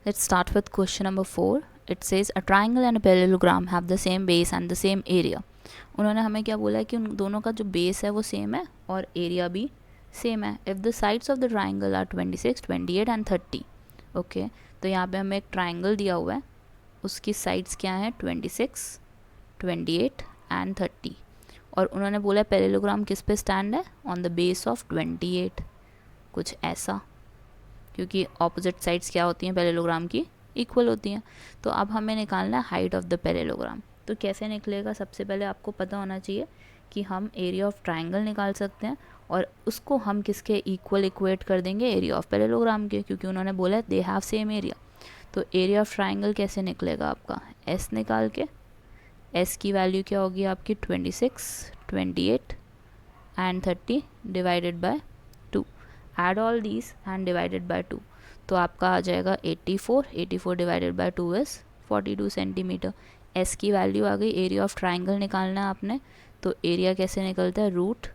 Let's start with question number 4. It says a triangle and a parallelogram have the same base and the same area. उन्होंने हमें क्या बोला है कि उन दोनों का जो बेस है वो सेम है और एरिया भी सेम है. If the sides of the triangle are 26, 28 and 30. Okay, तो यहाँ पे हमें एक ट्राइंगल दिया हुआ है, उसकी साइड्स क्या हैं 26, 28 एंड 30. और उन्होंने बोला पैरेललोग्राम किस पे स्टैंड है, ऑन द बेस ऑफ 28. कुछ ऐसा, क्योंकि ऑपोजिट साइड्स क्या होती हैं पैरेललोग्राम की, इक्वल होती हैं. तो अब हमें निकालना है हाइट ऑफ द पैरेललोग्राम. तो कैसे निकलेगा, सबसे पहले आपको पता होना चाहिए कि हम एरिया ऑफ ट्राइंगल निकाल सकते हैं और उसको हम किसके इक्वल इक्वेट कर देंगे, एरिया ऑफ पैरेललोग्राम के, क्योंकि उन्होंने बोला है दे हैव सेम एरिया. तो एरिया ऑफ ट्राइंगल कैसे निकलेगा आपका, एस निकाल के. एस की वैल्यू क्या होगी आपकी 26, 28 and 30 divided by 2. Add all these and divided by 2. तो आपका आ जाएगा 84. 84 divided by 2 is 42 centimetre. S की वैल्यू आ गई. एरिया ऑफ ट्राइंगल निकालना है आपने, तो एरिया कैसे निकलता है, root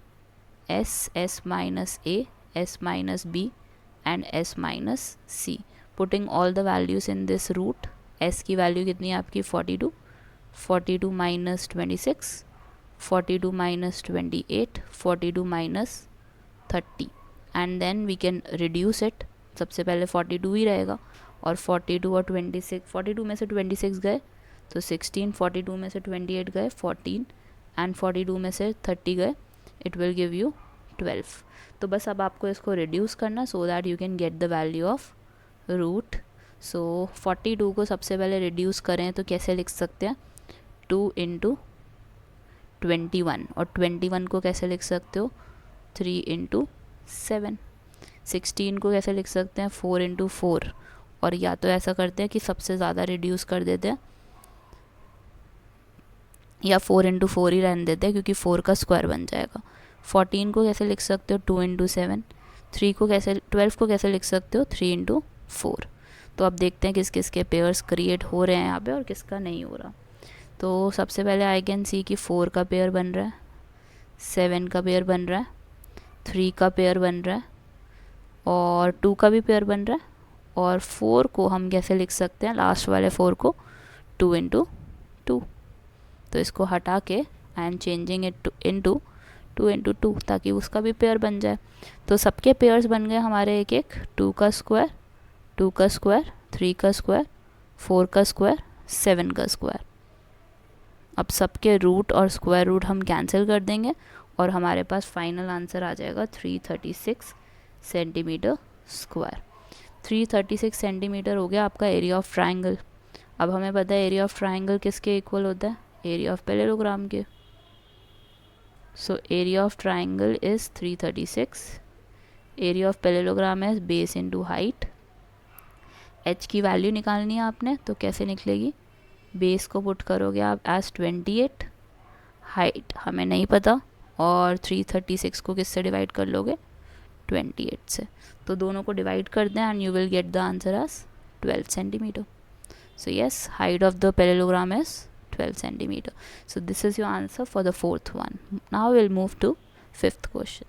s, s minus a, s minus b and s minus c. Putting all the values in this root. S की वैल्यू कितनी है आपकी 42, 42 minus 26, 42 minus 28, 42 minus 30. And then we can reduce it. सबसे पहले 42 ही रहेगा और 42 और 26, 42 में से 26 गए तो 16, 42 में से 28 गए 14 एंड 42 में से 30 गए, इट विल गिव यू 12. तो बस अब आपको इसको रिड्यूस करना so that you can get the value of root. So 42 को सबसे पहले रिड्यूस करें तो कैसे लिख सकते हैं, 2 इंटू 21, और 21 को कैसे लिख सकते हो, 3 इंटू 7. 16 को कैसे लिख सकते हैं, 4 इंटू 4. और या तो ऐसा करते हैं कि सबसे ज़्यादा रिड्यूस कर देते हैं, या 4 इंटू 4 ही रहने देते हैं क्योंकि 4 का स्क्वायर बन जाएगा. 14 को कैसे लिख सकते हो, 2 इंटू 7. 12 को कैसे लिख सकते हो, 3 इंटू 4. तो अब देखते हैं किस किस के पेयर्स क्रिएट हो रहे हैं यहाँ पे और किसका नहीं हो रहा. तो सबसे पहले आई कैन सी कि 4 का पेयर बन रहा है, 7 का पेयर बन रहा है, 3 का पेयर बन रहा है और 2 का भी पेयर बन रहा है. और 4 को हम कैसे लिख सकते हैं, लास्ट वाले 4 को 2 इंटू 2. तो इसको हटा के I am changing it into 2 into 2 ताकि उसका भी पेयर बन जाए. तो सबके पेयर्स बन गए हमारे एक एक, 2 का स्क्वायर, 2 का स्क्वायर, 3 का स्क्वायर, 4 का स्क्वायर, 7 का स्क्वायर. अब सबके रूट और स्क्वायर रूट हम कैंसिल कर देंगे और हमारे पास फाइनल आंसर आ जाएगा 336 सेंटीमीटर स्क्वायर. 336 सेंटीमीटर हो गया आपका एरिया ऑफ ट्राइंगल. अब हमें पता है एरिया ऑफ ट्राइंगल किसके इक्वल होता है, एरिया ऑफ पैरेललोग्राम के. So area of triangle is 336. Area of parallelogram है बेस इनटू हाइट. एच की वैल्यू निकालनी है आपने, तो कैसे निकलेगी, बेस को पुट करोगे आप एज 28, हाइट हमें नहीं पता, और 336 को किससे डिवाइड कर लोगे, 28 से. तो दोनों को डिवाइड कर दें and you will get the answer as 12 centimetre. So yes, height of the parallelogram is 12 centimeter. So this is your answer for the fourth one. Now we'll move to fifth question.